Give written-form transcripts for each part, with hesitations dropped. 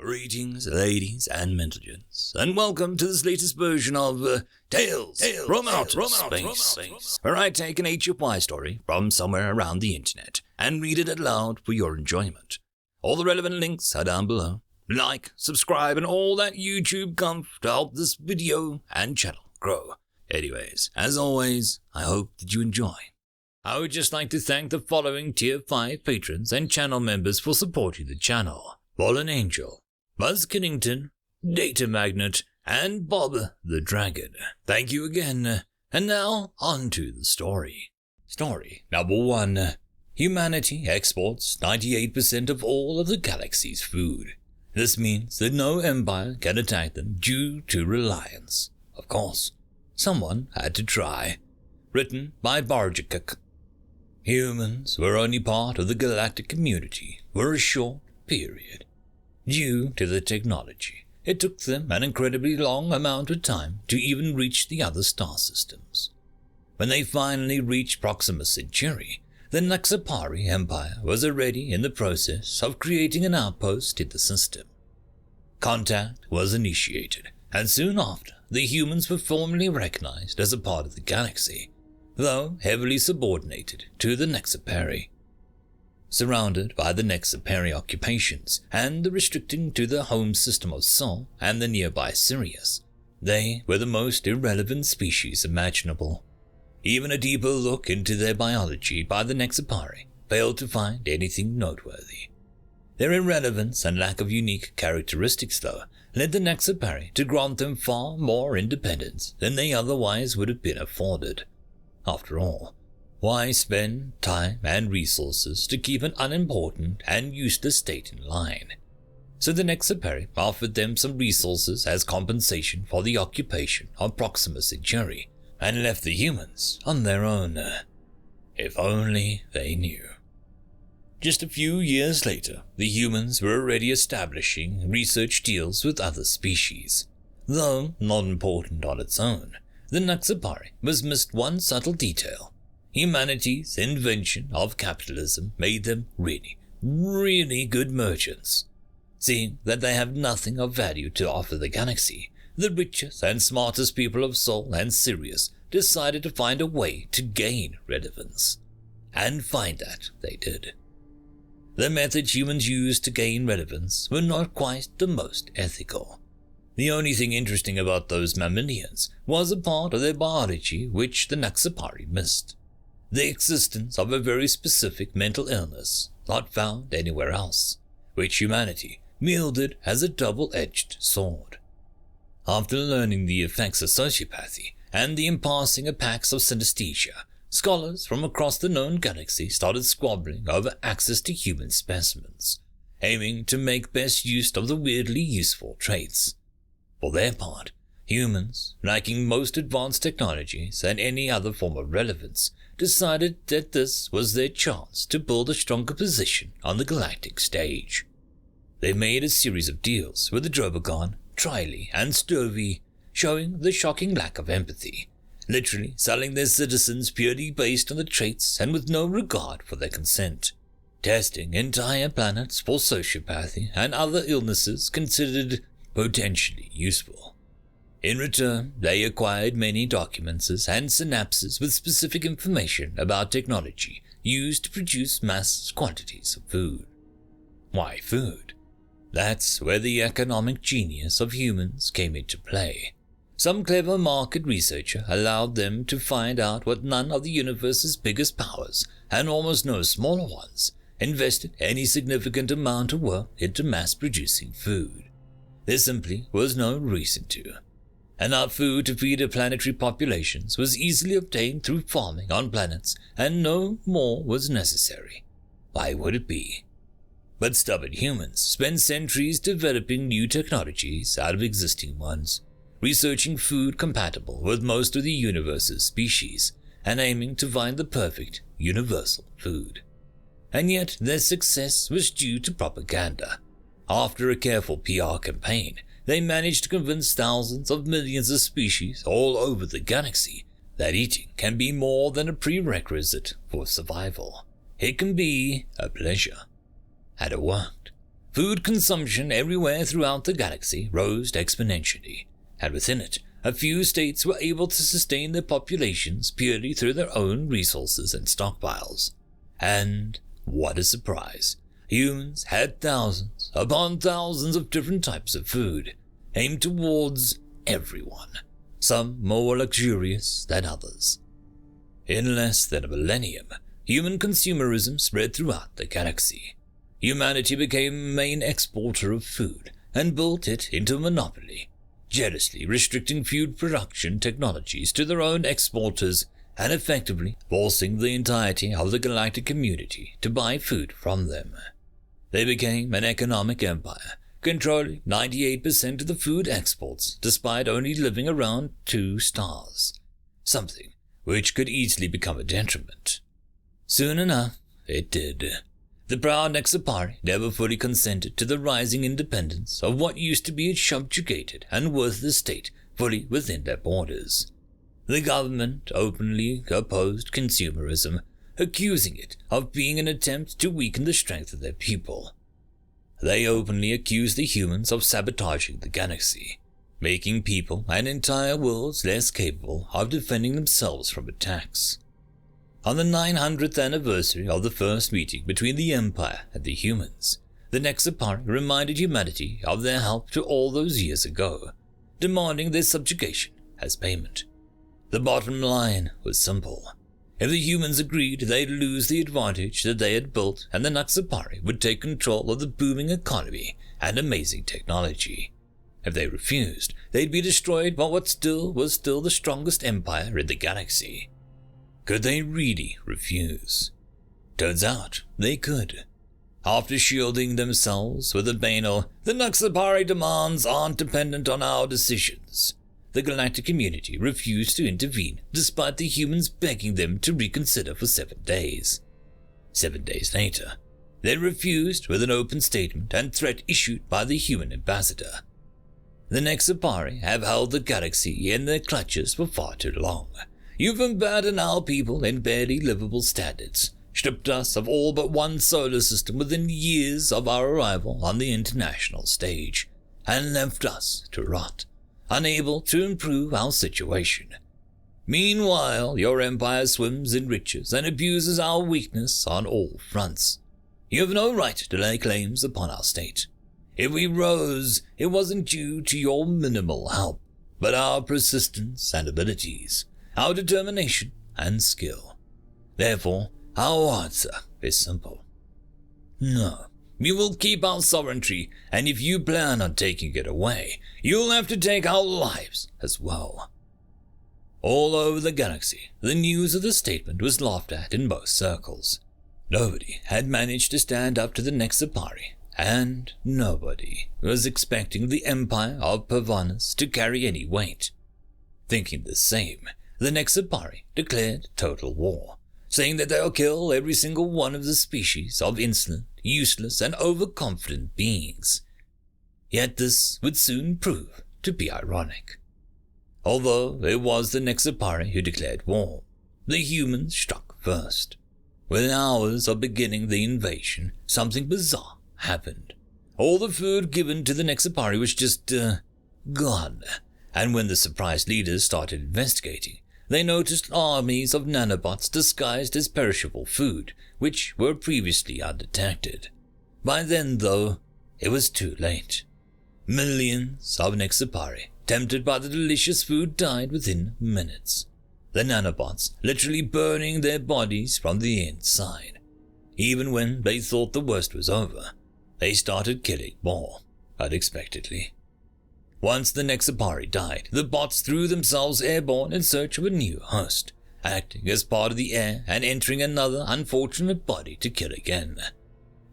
Greetings, ladies and gents, and welcome to this latest version of Tales from Outer Space, where I take an HFY story from somewhere around the internet and read it aloud for your enjoyment. All the relevant links are down below. Like, subscribe, and all that YouTube gumph to help this video and channel grow. Anyways, as always, I hope that you enjoy. I would just like to thank the following Tier 5 patrons and channel members for supporting the channel: FallenAngel, BuzzKillington, Datamagnet, and Bob the Dragon. Thank you again. And now, on to the story. Story number 1. Humanity exports 98% of all of the galaxy's food. This means that no empire can attack them due to reliance. Of course, someone had to try. Written by DogeCoin. Humans were only part of the galactic community for a short period. Due to the technology, it took them an incredibly long amount of time to even reach the other star systems. When they finally reached Proxima Centauri, the Lbry Empire was already in the process of creating an outpost in the system. Contact was initiated, and soon after, the humans were formally recognized as a part of the galaxy, though heavily subordinated to the Lbry. Surrounded by the Lbry occupations and the restricting to the home system of Sol and the nearby Sirius, they were the most irrelevant species imaginable. Even a deeper look into their biology by the Lbry failed to find anything noteworthy. Their irrelevance and lack of unique characteristics, though, led the Lbry to grant them far more independence than they otherwise would have been afforded. After all, why spend time and resources to keep an unimportant and useless state in line? So the Lbry offered them some resources as compensation for the occupation of Proxima Centauri and left the humans on their own. If only they knew. Just a few years later, the humans were already establishing research deals with other species. Though not important on its own, the Lbry was missed one subtle detail. Humanity's invention of capitalism made them really good merchants. Seeing that they have nothing of value to offer the galaxy, the richest and smartest people of Sol and Sirius decided to find a way to gain relevance. And find that they did. The methods humans used to gain relevance were not quite the most ethical. The only thing interesting about those mammalians was a part of their biology which the Lbry missed. The existence of a very specific mental illness, not found anywhere else, which humanity wielded as a double-edged sword. After learning the effects of sociopathy and the imparting of packs of synesthesia, scholars from across the known galaxy started squabbling over access to human specimens, aiming to make best use of the weirdly useful traits. For their part, humans, lacking most advanced technologies and any other form of relevance, decided that this was their chance to build a stronger position on the galactic stage. They made a series of deals with the Drobogon, Triley, and Stovey, showing the shocking lack of empathy, literally selling their citizens purely based on the traits and with no regard for their consent, testing entire planets for sociopathy and other illnesses considered potentially useful. In return, they acquired many documents and synapses with specific information about technology used to produce mass quantities of food. Why food? That's where the economic genius of humans came into play. Some clever market researcher allowed them to find out what none of the universe's biggest powers, and almost no smaller ones, invested any significant amount of work into mass-producing food. There simply was no reason to. Enough food to feed the planetary populations was easily obtained through farming on planets, and no more was necessary. Why would it be? But stubborn humans spent centuries developing new technologies out of existing ones, researching food compatible with most of the universe's species, and aiming to find the perfect universal food. And yet their success was due to propaganda. After a careful PR campaign, they managed to convince thousands of millions of species all over the galaxy that eating can be more than a prerequisite for survival. It can be a pleasure. Had it worked? food consumption everywhere throughout the galaxy rose exponentially, and within it, a few states were able to sustain their populations purely through their own resources and stockpiles. And, what a surprise, humans had thousands upon thousands of different types of food, aimed towards everyone, some more luxurious than others. In less than a millennium, human consumerism spread throughout the galaxy. Humanity became a main exporter of food and built it into a monopoly, jealously restricting food production technologies to their own exporters and effectively forcing the entirety of the galactic community to buy food from them. They became an economic empire, controlling 98% of the food exports despite only living around 2 stars, something which could easily become a detriment. Soon enough, it did. The proud Nexapari never fully consented to the rising independence of what used to be a subjugated and worthless state fully within their borders. The government openly opposed consumerism, accusing it of being an attempt to weaken the strength of their people. They openly accused the humans of sabotaging the galaxy, making people and entire worlds less capable of defending themselves from attacks. On the 900th anniversary of the first meeting between the Empire and the humans, the Nexapari reminded humanity of their help to all those years ago, demanding their subjugation as payment. The bottom line was simple. If the humans agreed, they'd lose the advantage that they had built, and the Nexapari would take control of the booming economy and amazing technology. If they refused, they'd be destroyed by what was still the strongest empire in the galaxy. Could they really refuse? Turns out they could. After shielding themselves with a banal, "The Nexapari demands aren't dependent on our decisions," the galactic community refused to intervene despite the humans begging them to reconsider for 7 days. 7 days later, they refused with an open statement and threat issued by the human ambassador. The Nexapari have held the galaxy in their clutches for far too long. You've abandoned our people in barely livable standards, stripped us of all but one solar system within years of our arrival on the international stage, and left us to rot, unable to improve our situation. Meanwhile, your empire swims in riches and abuses our weakness on all fronts. You have no right to lay claims upon our state. If we rose, it wasn't due to your minimal help, but our persistence and abilities, our determination and skill. Therefore, our answer is simple. No, we will keep our sovereignty, and if you plan on taking it away, you'll have to take our lives as well. All over the galaxy, the news of the statement was laughed at in most circles. Nobody had managed to stand up to the Nexapari, and nobody was expecting the Empire of Pavanas to carry any weight. Thinking the same, the Nexapari declared total war, saying that they'll kill every single one of the species of insolent, useless, and overconfident beings. Yet this would soon prove to be ironic. Although it was the Nexapari who declared war, the humans struck first. Within hours of beginning the invasion, something bizarre happened. All the food given to the Nexapari was just, gone, and when the surprised leaders started investigating, they noticed armies of nanobots disguised as perishable food, which were previously undetected. By then, though, it was too late. Millions of Nexapari, tempted by the delicious food, died within minutes. The nanobots literally burning their bodies from the inside. Even when they thought the worst was over, they started killing more, unexpectedly. Once the Nexapari died, the bots threw themselves airborne in search of a new host, acting as part of the air and entering another unfortunate body to kill again.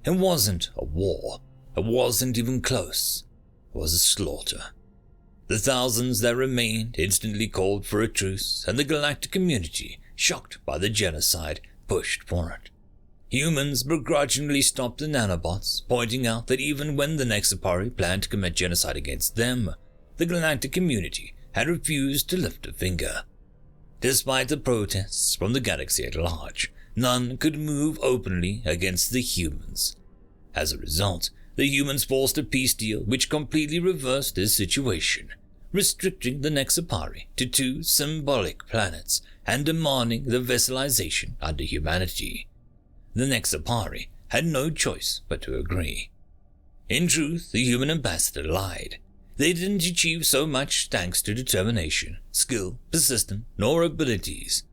It wasn't a war. It wasn't even close. It was a slaughter. The thousands that remained instantly called for a truce, and the galactic community, shocked by the genocide, pushed for it. Humans begrudgingly stopped the nanobots, pointing out that even when the Nexapari planned to commit genocide against them, the galactic community had refused to lift a finger. Despite the protests from the galaxy at large, none could move openly against the humans. As a result, the humans forced a peace deal which completely reversed this situation, restricting the Nexapari to 2 symbolic planets and demanding the vesselization under humanity. The Nexapari had no choice but to agree. In truth, the human ambassador lied. They didn't achieve so much thanks to determination, skill, persistence, nor abilities.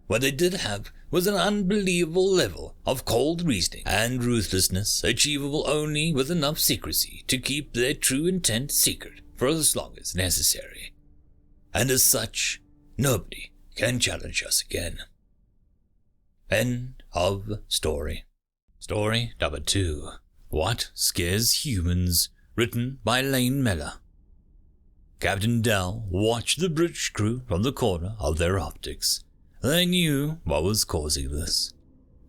What they did have was an unbelievable level of cold reasoning and ruthlessness, achievable only with enough secrecy to keep their true intent secret for as long as necessary. And as such, nobody can challenge us again. End of story. Story number 2. What Scares Humans? Written by Lane Miller. Captain Dell watched the bridge crew from the corner of their optics. They knew what was causing this.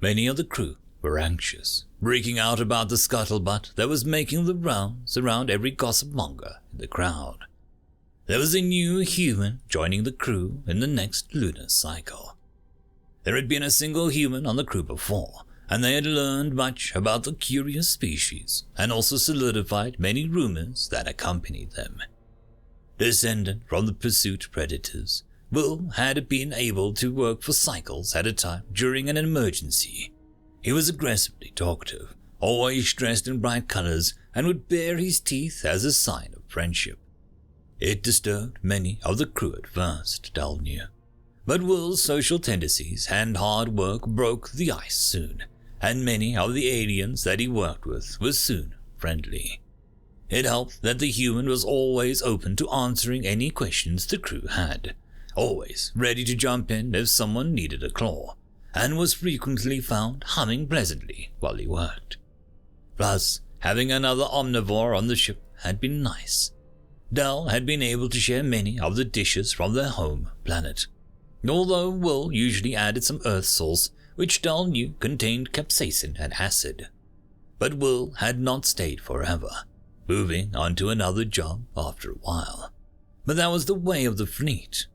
Many of the crew were anxious, breaking out about the scuttlebutt that was making the rounds around every gossip monger in the crowd. There was a new human joining the crew in the next lunar cycle. There had been a single human on the crew before, and they had learned much about the curious species and also solidified many rumors that accompanied them. Descendant from the pursuit predators, Will had been able to work for cycles at a time during an emergency. He was aggressively talkative, always dressed in bright colors, and would bare his teeth as a sign of friendship. It disturbed many of the crew at first, Dell knew. But Will's social tendencies and hard work broke the ice soon, and many of the aliens that he worked with were soon friendly. It helped that the human was always open to answering any questions the crew had, always ready to jump in if someone needed a claw, and was frequently found humming pleasantly while he worked. Plus, having another omnivore on the ship had been nice. Dell had been able to share many of the dishes from their home planet, although Will usually added some earth salts which Dell knew contained capsaicin and acid. But Will had not stayed forever, moving on to another job after a while. But that was the way of the fleet.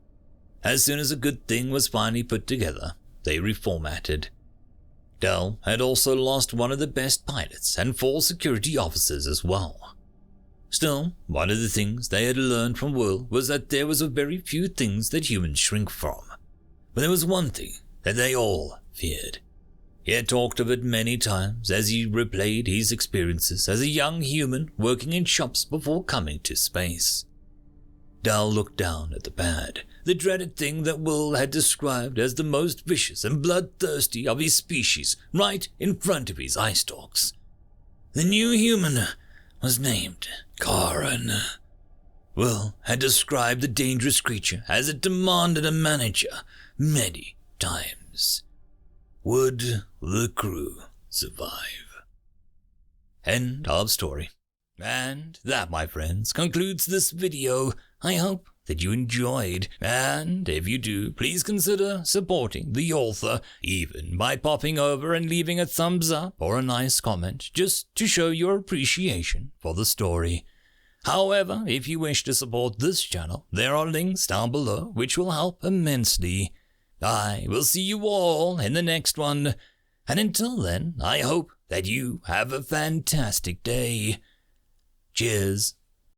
As soon as a good thing was finally put together, they reformatted. Dell had also lost one of the best pilots and 4 security officers as well. Still, one of the things they had learned from Will was that there was a very few things that humans shrink from. But there was one thing that they all feared. He had talked of it many times as he replayed his experiences as a young human working in shops before coming to space. Dell looked down at the pad, the dreaded thing that Will had described as the most vicious and bloodthirsty of his species, right in front of his eye stalks. The new human was named Karen. Will had described the dangerous creature as it demanded a manager many times. Would the crew survive? End of story. And that, my friends, concludes this video. I hope that you enjoyed, and if you do, please consider supporting the author, even by popping over and leaving a thumbs up or a nice comment, just to show your appreciation for the story. However, if you wish to support this channel, there are links down below which will help immensely. I will see you all in the next one, and until then, I hope that you have a fantastic day. Cheers.